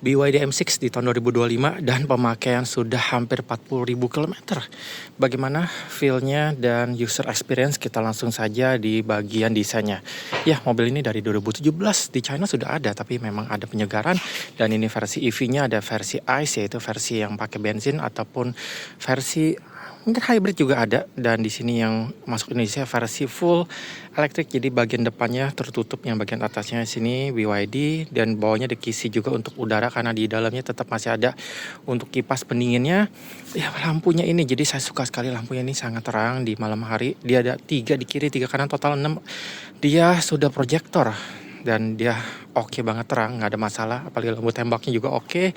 BYD M6 di tahun 2025 dan pemakaian sudah hampir 40.000 km. Bagaimana feel-nya dan user experience, kita langsung saja di bagian desainnya. Ya, mobil ini dari 2017 di China sudah ada, tapi memang ada penyegaran. Dan ini versi EV-nya, ada versi ICE, yaitu versi yang pakai bensin ataupun versi mungkin hybrid juga ada. Dan di sini yang masuk Indonesia versi full elektrik, jadi bagian depannya tertutup, yang bagian atasnya sini BYD, dan bawahnya dikisi juga untuk udara karena di dalamnya tetap masih ada untuk kipas pendinginnya. Ya, lampunya ini, jadi saya suka sekali lampunya ini, sangat terang di malam hari. Dia ada 3 di kiri, 3 kanan, total 6. Dia sudah proyektor dan dia oke banget terang, nggak ada masalah. Apalagi lampu tembaknya juga oke.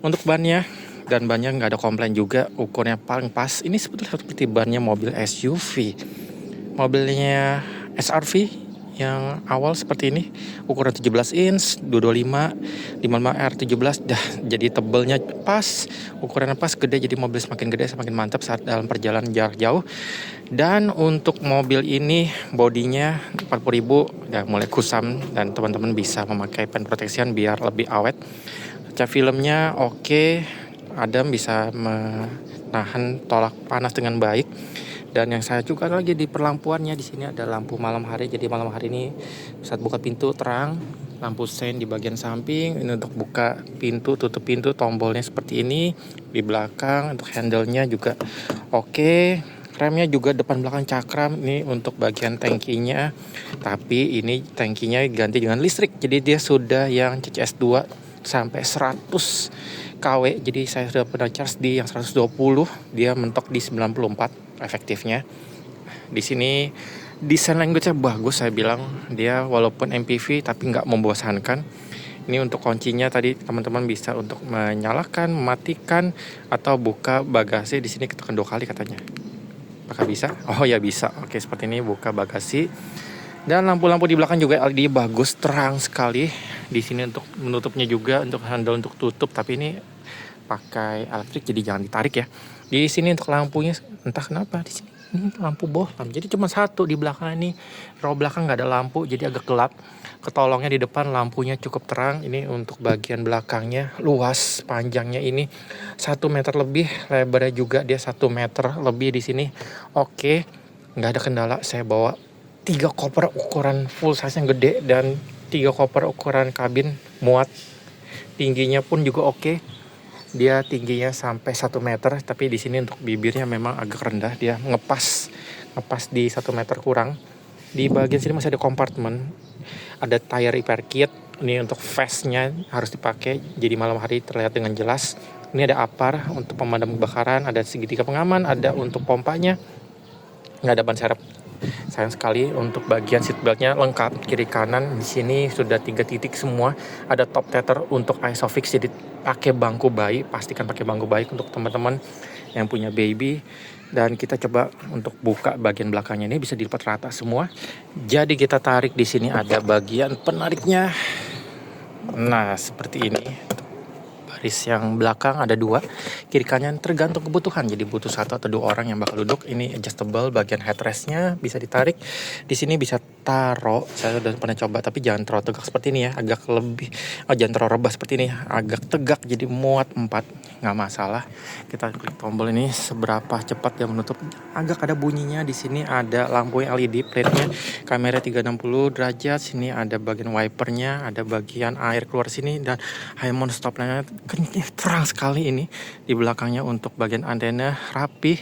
Untuk bannya, dan bannya nggak ada komplain juga, ukurnya paling pas. Ini sebetulnya seperti bannya mobil SUV, mobilnya SRV yang awal seperti ini, ukuran 17 inch 225 55R 17, dah jadi tebelnya pas, ukurannya pas, gede, jadi mobil semakin gede semakin mantap saat dalam perjalanan jarak jauh. Dan untuk mobil ini bodinya 40.000 ya mulai kusam, dan teman-teman bisa memakai pen protection biar lebih awet. Kaca filmnya oke, Adam bisa menahan tolak panas dengan baik. Dan yang saya suka lagi di perlampuannya, di sini ada lampu malam hari. Jadi malam hari ini saat buka pintu terang, lampu sein di bagian samping. Ini untuk buka pintu, tutup pintu, tombolnya seperti ini. Di belakang untuk handle-nya juga oke. Remnya juga depan belakang cakram. Ini untuk bagian tangkinya, tapi ini tangkinya ganti dengan listrik. Jadi dia sudah yang CCS 2 sampai 100 kW. Jadi saya sudah pernah charge di yang 120, dia mentok di 94 efektifnya. Di sini desain language-nya bagus, saya bilang. Dia walaupun MPV tapi nggak membosankan. Ini untuk kuncinya tadi teman-teman bisa untuk menyalakan, mematikan, atau buka bagasi. Di sini ketekan 2 kali katanya. Apakah bisa? Oh ya, bisa. Oke, seperti ini buka bagasi. Dan lampu-lampu di belakang juga LED bagus, terang sekali. Di sini untuk menutupnya juga, untuk handle untuk tutup, tapi ini pakai elektrik jadi jangan ditarik ya. Di sini untuk lampunya entah kenapa di sini ini lampu bohlam. Jadi cuma satu di belakang ini. Row belakang nggak ada lampu, jadi agak gelap. Ketolongnya di depan lampunya cukup terang. Ini untuk bagian belakangnya luas, panjangnya ini 1 meter lebih, lebarnya juga dia 1 meter lebih di sini. Oke, nggak ada kendala. Saya bawa 3 koper ukuran full size yang gede dan 3 koper ukuran kabin muat. Tingginya pun juga oke. Dia tingginya sampai 1 meter, tapi di sini untuk bibirnya memang agak rendah. Dia ngepas di 1 meter kurang. Di bagian sini masih ada kompartemen. Ada tire repair kit. Ini untuk vestnya harus dipakai, jadi malam hari terlihat dengan jelas. Ini ada APAR untuk pemadam kebakaran, ada segitiga pengaman, ada untuk pompanya. Nggak ada ban serep. Sayang sekali. Untuk bagian seatbeltnya lengkap, kiri kanan. Di sini sudah 3 titik semua. Ada top tether untuk ISOFIX, jadi pakai bangku bayi. Pastikan pakai bangku bayi untuk teman-teman yang punya baby. Dan kita coba untuk buka bagian belakangnya, ini bisa dilipat rata semua. Jadi kita tarik, di sini ada bagian penariknya. Nah, seperti ini. Baris yang belakang ada 2, kiri kanan tergantung kebutuhan. Jadi butuh 1 atau 2 orang yang bakal duduk. Ini adjustable, bagian headrestnya bisa ditarik. Di sini bisa taruh. Saya udah pernah coba, tapi jangan terlalu tegak seperti ini ya. Agak lebih, jangan terlalu rebah seperti ini. Agak tegak, jadi muat 4, nggak masalah. Kita klik tombol ini seberapa cepat dia menutup. Agak ada bunyinya. Di sini ada lampu LED plate-nya, kamera 360 derajat. Sini ada bagian wipernya, ada bagian air keluar sini, dan high mount stop lamp. Terang sekali ini. Di belakangnya untuk bagian antena rapih.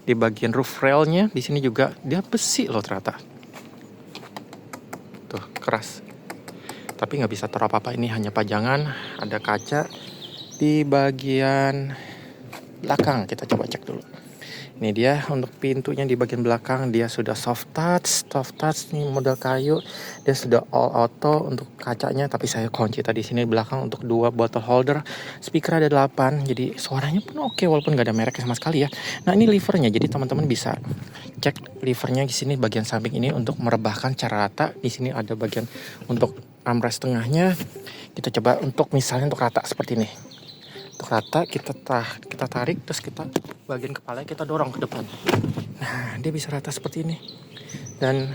Di bagian roof railnya di sini juga dia besi loh ternyata. Tuh, keras. Tapi nggak bisa taruh apa-apa, ini hanya pajangan. Ada kaca di bagian belakang. Kita coba cek dulu. Ini dia untuk pintunya di bagian belakang, dia sudah soft touch nih, model kayu. Dia sudah all auto untuk kacanya, tapi saya kunci tadi sini belakang untuk 2 bottle holder. Speaker ada 8, jadi suaranya pun oke walaupun nggak ada merek sama sekali ya. Nah, ini levernya, jadi teman-teman bisa cek levernya di sini bagian samping ini untuk merebahkan cara rata. Di sini ada bagian untuk armrest tengahnya. Kita coba untuk misalnya untuk rata seperti ini. Untuk rata kita tarik, terus kita bagian kepalanya kita dorong ke depan. Nah, dia bisa rata seperti ini. Dan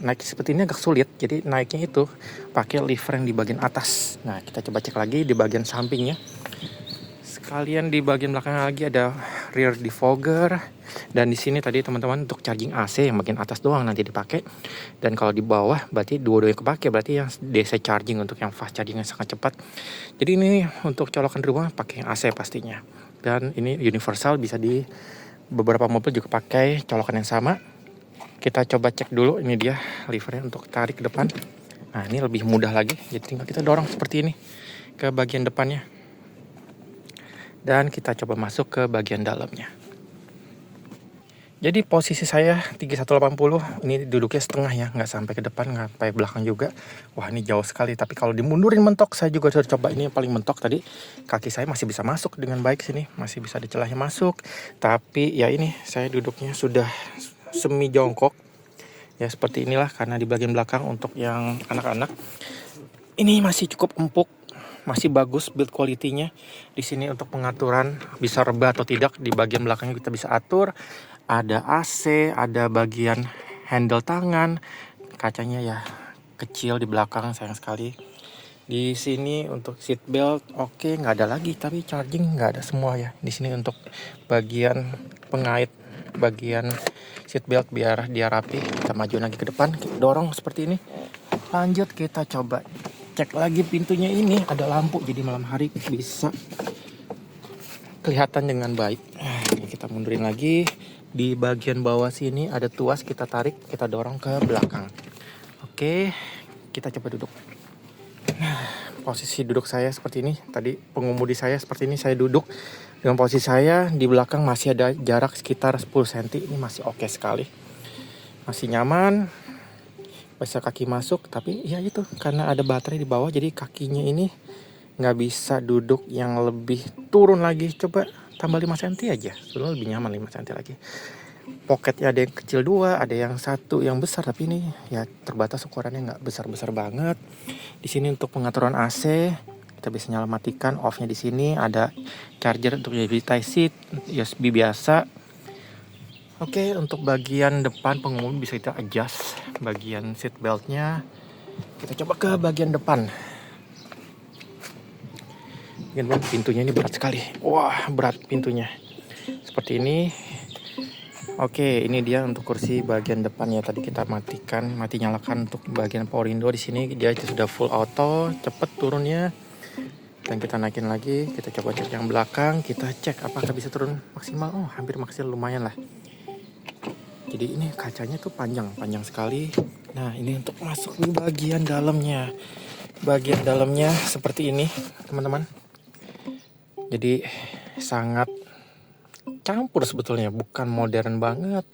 naik seperti ini agak sulit, jadi naiknya itu pakai lever yang di bagian atas. Nah, kita coba cek lagi di bagian sampingnya. Sekalian di bagian belakang lagi ada rear defogger, dan di sini tadi teman-teman untuk charging AC yang bagian atas doang nanti dipakai, dan kalau di bawah berarti dua-duanya kepake, berarti yang DC charging untuk yang fast charging yang sangat cepat. Jadi ini untuk colokan di rumah pakai yang AC pastinya, dan ini universal, bisa di beberapa mobil juga pakai colokan yang sama. Kita coba cek dulu, ini dia levernya untuk tarik ke depan. Nah, ini lebih mudah lagi, jadi tinggal kita dorong seperti ini ke bagian depannya. Dan kita coba masuk ke bagian dalamnya. Jadi posisi saya 3180, ini duduknya setengah ya, nggak sampai ke depan, nggak sampai belakang juga. Wah, ini jauh sekali, tapi kalau dimundurin mentok, saya juga sudah coba, ini yang paling mentok tadi. Kaki saya masih bisa masuk dengan baik sini, masih bisa di celahnya masuk. Tapi ya ini, saya duduknya sudah semi jongkok. Ya seperti inilah, karena di bagian belakang untuk yang anak-anak, ini masih cukup empuk. Masih bagus build quality-nya. Di sini untuk pengaturan bisa rebah atau tidak, di bagian belakangnya kita bisa atur. Ada AC, ada bagian handle tangan. Kacanya ya kecil di belakang, sayang sekali. Di sini untuk seat belt oke, nggak ada lagi, tapi charging nggak ada semua ya. Di sini untuk bagian pengait bagian seat belt biar dia rapi. Kita maju lagi ke depan, kita dorong seperti ini. Lanjut kita coba cek lagi pintunya, ini ada lampu, jadi malam hari bisa kelihatan dengan baik. Ini kita mundurin lagi. Di bagian bawah sini ada tuas, kita tarik, kita dorong ke belakang. Oke, kita coba duduk. Posisi duduk saya seperti ini. Tadi pengemudi saya seperti ini, saya duduk. Dengan posisi saya di belakang masih ada jarak sekitar 10 cm. Ini masih oke sekali. Masih nyaman. Bisa kaki masuk, tapi ya itu karena ada baterai di bawah, jadi kakinya ini nggak bisa duduk yang lebih turun lagi. Coba tambah 5 cm aja, sudah lebih nyaman 5 cm lagi. Pocketnya ada yang kecil 2, ada yang 1 yang besar, tapi ini ya terbatas ukurannya, nggak besar-besar banget. Di sini untuk pengaturan AC kita bisa nyala matikan, off-nya di sini ada charger untuk USB Type-C, USB biasa. Oke, untuk bagian depan pengemudi bisa kita adjust bagian seat beltnya. Kita coba ke bagian depan. Pintunya ini berat sekali. Wah, berat pintunya. Seperti ini. Oke, ini dia untuk kursi bagian depan ya. Tadi kita mati nyalakan untuk bagian power window. Di sini dia sudah full auto, cepet turunnya. Dan kita naikin lagi. Kita coba cek yang belakang. Kita cek apakah bisa turun maksimal. Oh, hampir maksimal, lumayan lah. Jadi ini kacanya tuh panjang sekali. Nah, ini untuk masuk di bagian dalamnya. Bagian dalamnya seperti ini, teman-teman. Jadi sangat campur sebetulnya, bukan modern banget,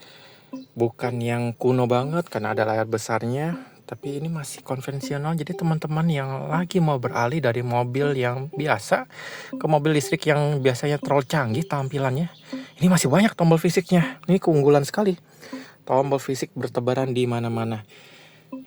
bukan yang kuno banget karena ada layar besarnya, tapi ini masih konvensional. Jadi teman-teman yang lagi mau beralih dari mobil yang biasa ke mobil listrik yang biasanya terlalu canggih tampilannya, ini masih banyak tombol fisiknya. Ini keunggulan sekali. Tombol fisik bertebaran di mana-mana.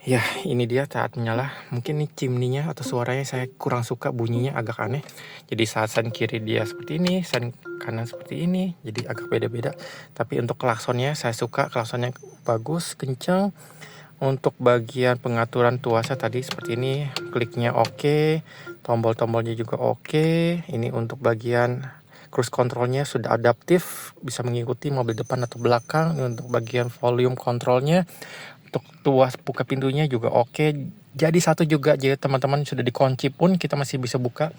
Ya, ini dia saat menyala. Mungkin nih chimney-nya atau suaranya saya kurang suka, bunyinya agak aneh. Jadi saat sen kiri dia seperti ini, sen kanan seperti ini. Jadi agak beda-beda. Tapi untuk klaksonnya saya suka, klaksonnya bagus, kencang. Untuk bagian pengaturan tuasnya tadi seperti ini, kliknya oke, tombol-tombolnya juga oke. Ini untuk bagian cruise controlnya sudah adaptif, bisa mengikuti mobil depan atau belakang. Ini untuk bagian volume controlnya, untuk tuas buka pintunya juga oke. Jadi satu juga, jadi teman-teman sudah dikunci pun kita masih bisa buka.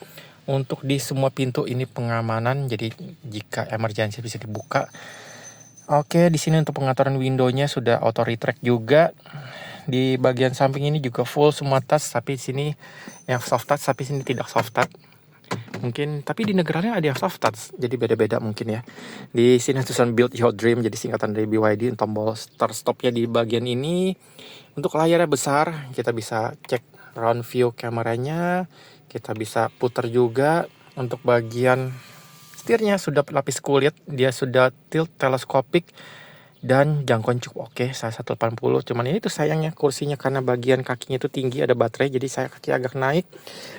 Untuk di semua pintu ini pengamanan, jadi jika emergency bisa dibuka. Oke, di sini untuk pengaturan window-nya sudah auto retract juga. Di bagian samping ini juga full semua touch, tapi di sini yang soft touch, tapi sini tidak soft touch. Mungkin, tapi di negara lain ada yang soft touch, jadi beda-beda mungkin ya. Di sini tulisan Build Your Dream, jadi singkatan dari BYD. Tombol start stopnya di bagian ini. Untuk layarnya besar, kita bisa cek round view kameranya, kita bisa putar juga. Untuk bagian setirnya sudah lapis kulit, dia sudah tilt teleskopik dan jangkauan cukup oke, saya 180. Cuman ini tuh sayangnya kursinya karena bagian kakinya itu tinggi, ada baterai, jadi saya kaki agak naik.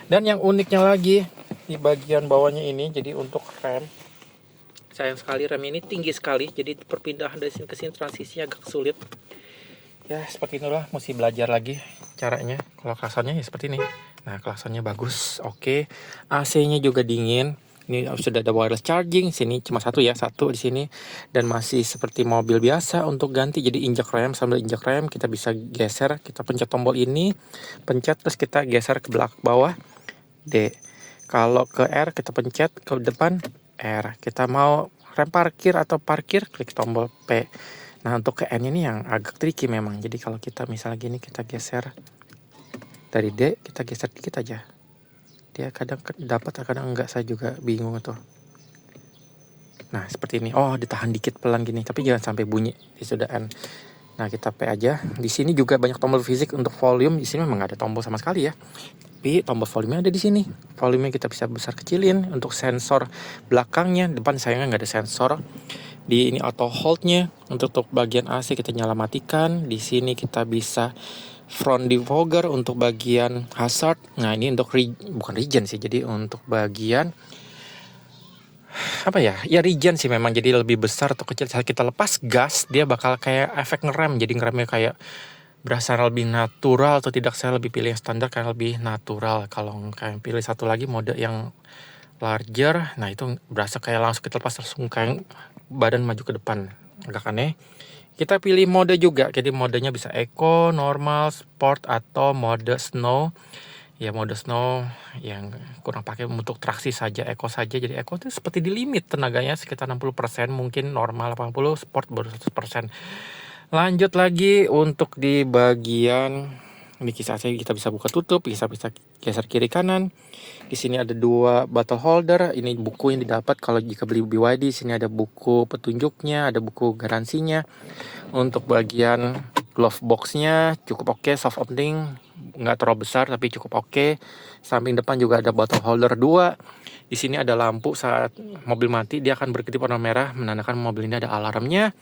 Dan yang uniknya lagi di bagian bawahnya ini, jadi untuk rem, sayang sekali rem ini tinggi sekali, jadi perpindahan dari sini ke sini transisinya agak sulit. Ya seperti inilah, mesti belajar lagi caranya. Kalau klaksonnya ya seperti ini. Nah klaksonnya bagus, oke. AC-nya juga dingin. Ini sudah ada wireless charging. Sini cuma satu di sini. Dan masih seperti mobil biasa untuk ganti. Jadi injak rem, sambil injak rem kita bisa geser. Kita pencet tombol ini, pencet terus kita geser ke belakang bawah D. Kalau ke R kita pencet ke depan R. Kita mau rem parkir atau parkir, klik tombol P. Nah untuk ke N ini yang agak tricky memang. Jadi kalau kita misalnya gini, kita geser dari D, kita geser dikit aja. Dia kadang dapat, kadang enggak, saya juga bingung tuh. Nah seperti ini. Oh ditahan dikit pelan gini, tapi jangan sampai bunyi. Di sudah N. Nah kita P aja. Di sini juga banyak tombol fisik untuk volume. Di sini memang nggak ada tombol sama sekali ya. Tapi tombol volume ada di sini. Volume kita bisa besar kecilin. Untuk sensor belakangnya, depan sayangnya nggak ada sensor. Di ini auto hold-nya. Untuk bagian AC kita nyala matikan. Di sini kita bisa front defogger untuk bagian hazard. Nah ini untuk bukan regen sih. Jadi untuk bagian apa ya? Ya regen sih memang, jadi lebih besar atau kecil. Saat kita lepas gas, dia bakal kayak efek ngerem. Jadi ngeremnya kayak berasa lebih natural atau tidak. Saya lebih pilih yang standar karena lebih natural. Kalau kayak pilih satu lagi mode yang larger, nah itu berasa kayak langsung kita lepas langsung kayak badan maju ke depan, agak aneh. Kita pilih mode juga, jadi modenya bisa eco, normal, sport atau mode snow. Ya mode snow yang kurang pakai untuk traksi saja, eco saja. Jadi eco itu seperti di limit tenaganya sekitar 60%, mungkin normal 80, sport baru 100%. Lanjut lagi untuk di bagian ini kisah AC kita bisa buka tutup, bisa geser kiri kanan. Di sini ada 2 bottle holder. Ini buku yang didapat kalau jika beli BYD. Di sini ada buku petunjuknya, ada buku garansinya. Untuk bagian glove boxnya cukup oke, soft opening, nggak terlalu besar tapi cukup oke. Samping depan juga ada bottle holder 2. Di sini ada lampu saat mobil mati, dia akan berkedip warna merah menandakan mobil ini ada alarmnya.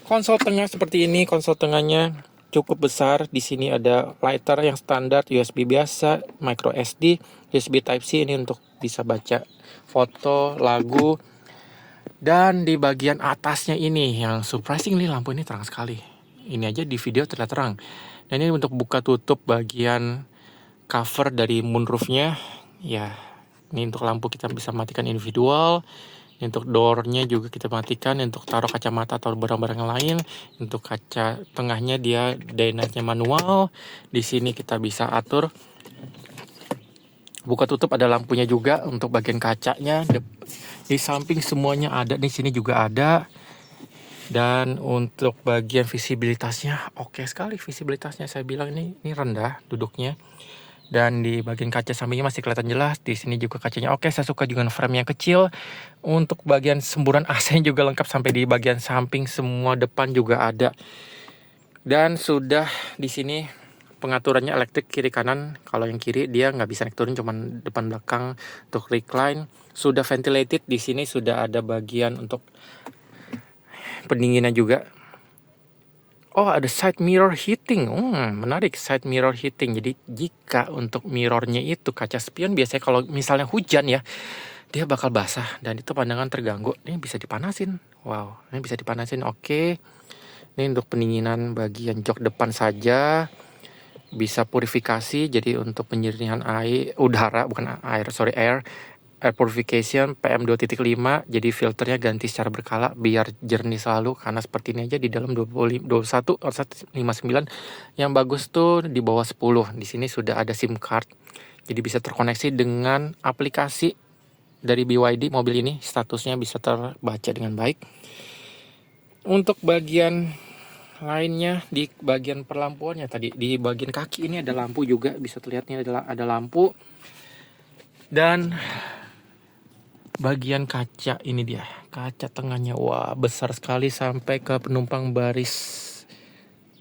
Konsol tengah seperti ini, konsol tengahnya cukup besar. Di sini ada lighter yang standar, USB biasa, micro SD, USB Type C ini untuk bisa baca foto, lagu. Dan di bagian atasnya ini yang surprisingly lampu ini terang sekali. Ini aja di video terlihat terang. Dan ini untuk buka tutup bagian cover dari moonroofnya. Ya, ini untuk lampu kita bisa matikan individual. Untuk door-nya juga kita matikan. Untuk taruh kacamata atau barang-barang lain. Untuk kaca tengahnya dia day night-nya manual. Di sini kita bisa atur buka tutup, ada lampunya juga. Untuk bagian kacanya di samping semuanya ada, di sini juga ada. Dan untuk bagian visibilitasnya oke sekali, visibilitasnya saya bilang ini rendah duduknya. Dan di bagian kaca sampingnya masih kelihatan jelas. Di sini juga kacanya oke, saya suka juga frame yang kecil. Untuk bagian semburan AC juga lengkap sampai di bagian samping, semua depan juga ada. Dan sudah di sini pengaturannya elektrik kiri kanan. Kalau yang kiri dia nggak bisa naik turun, cuman depan belakang. Untuk recline sudah ventilated. Di sini sudah ada bagian untuk pendinginan juga. Oh ada side mirror heating. Menarik, side mirror heating. Jadi jika untuk mirrornya itu kaca spion, biasanya kalau misalnya hujan ya, dia bakal basah dan itu pandangan terganggu. Ini bisa dipanasin. Wow, ini bisa dipanasin. Oke. Ini untuk pendinginan bagian jok depan saja. Bisa purifikasi, jadi untuk penyernihan air, udara, bukan air, air purification PM2.5. Jadi filternya ganti secara berkala biar jernih selalu, karena seperti ini aja di dalam 21 atau 59. Yang bagus tuh di bawah 10. Di sini sudah ada SIM card. Jadi bisa terkoneksi dengan aplikasi dari BYD mobil ini, statusnya bisa terbaca dengan baik. Untuk bagian lainnya di bagian perlampuannya tadi, di bagian kaki ini ada lampu juga, bisa terlihat nih ada lampu. Dan bagian kaca ini dia, kaca tengahnya wah besar sekali sampai ke penumpang baris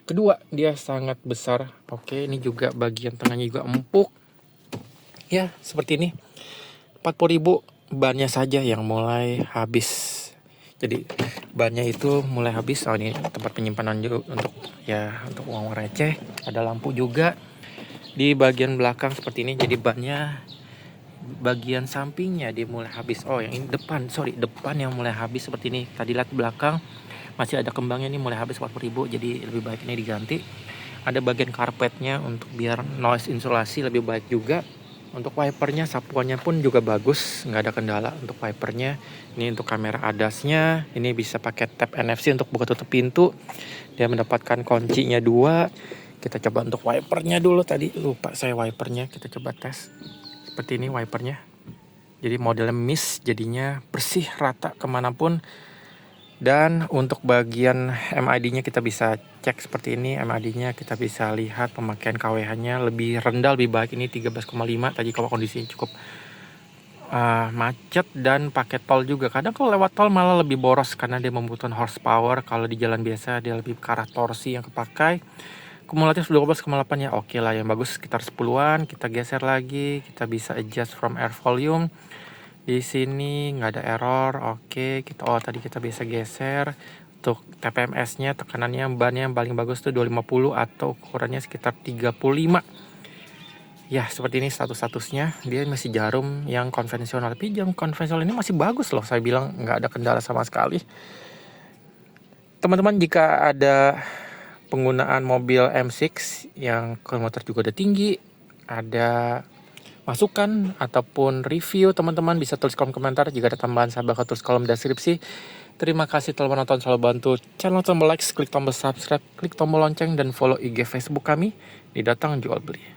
kedua, dia sangat besar. Oke, ini juga bagian tengahnya juga empuk. Ya, seperti ini. 40.000 bannya saja yang mulai habis. Jadi bannya itu mulai habis. Oh ini tempat penyimpanan juga untuk uang receh. Ada lampu juga di bagian belakang seperti ini. Jadi bannya bagian sampingnya dia mulai habis. Oh yang ini depan yang mulai habis seperti ini. Tadi lihat belakang masih ada kembangnya nih, mulai habis 40.000, jadi lebih baik ini diganti. Ada bagian karpetnya untuk biar noise insulasi lebih baik juga. Untuk wipernya, sapuannya pun juga bagus, nggak ada kendala untuk wipernya. Ini untuk kamera ADAS-nya, ini bisa pakai tap NFC untuk buka tutup pintu. Dia mendapatkan kuncinya 2. Kita coba untuk wipernya dulu, tadi lupa saya wipernya, kita coba tes. Seperti ini wipernya. Jadi modelnya mist, jadinya bersih rata kemanapun. Dan untuk bagian MID-nya kita bisa cek seperti ini. MID-nya kita bisa lihat pemakaian kWh-nya lebih rendah, lebih baik. Ini 13,5 tadi kalau kondisi cukup macet dan pakai tol juga. Kadang kalau lewat tol malah lebih boros karena dia membutuhkan horsepower. Kalau di jalan biasa dia lebih ke arah torsi yang kepakai. Kumulatif 12,8 ya, oke lah, yang bagus sekitar 10-an. Kita geser lagi, kita bisa adjust from air volume. Di sini nggak ada error, oke. Tadi kita bisa geser. Untuk TPMS-nya, tekanannya, bannya yang paling bagus tuh 250 atau ukurannya sekitar 35. Ya, seperti ini statusnya. Dia masih jarum yang konvensional, tapi jarum konvensional ini masih bagus loh. Saya bilang nggak ada kendala sama sekali. Teman-teman, jika ada penggunaan mobil M6 yang kilometer juga udah tinggi, ada masukan ataupun review, teman-teman bisa tulis kolom komentar. Jika ada tambahan, saya bakal tulis kolom deskripsi. Terima kasih telah menonton, selalu bantu channel, tombol like, klik tombol subscribe, klik tombol lonceng, dan follow IG Facebook kami di Datang Jual Beli.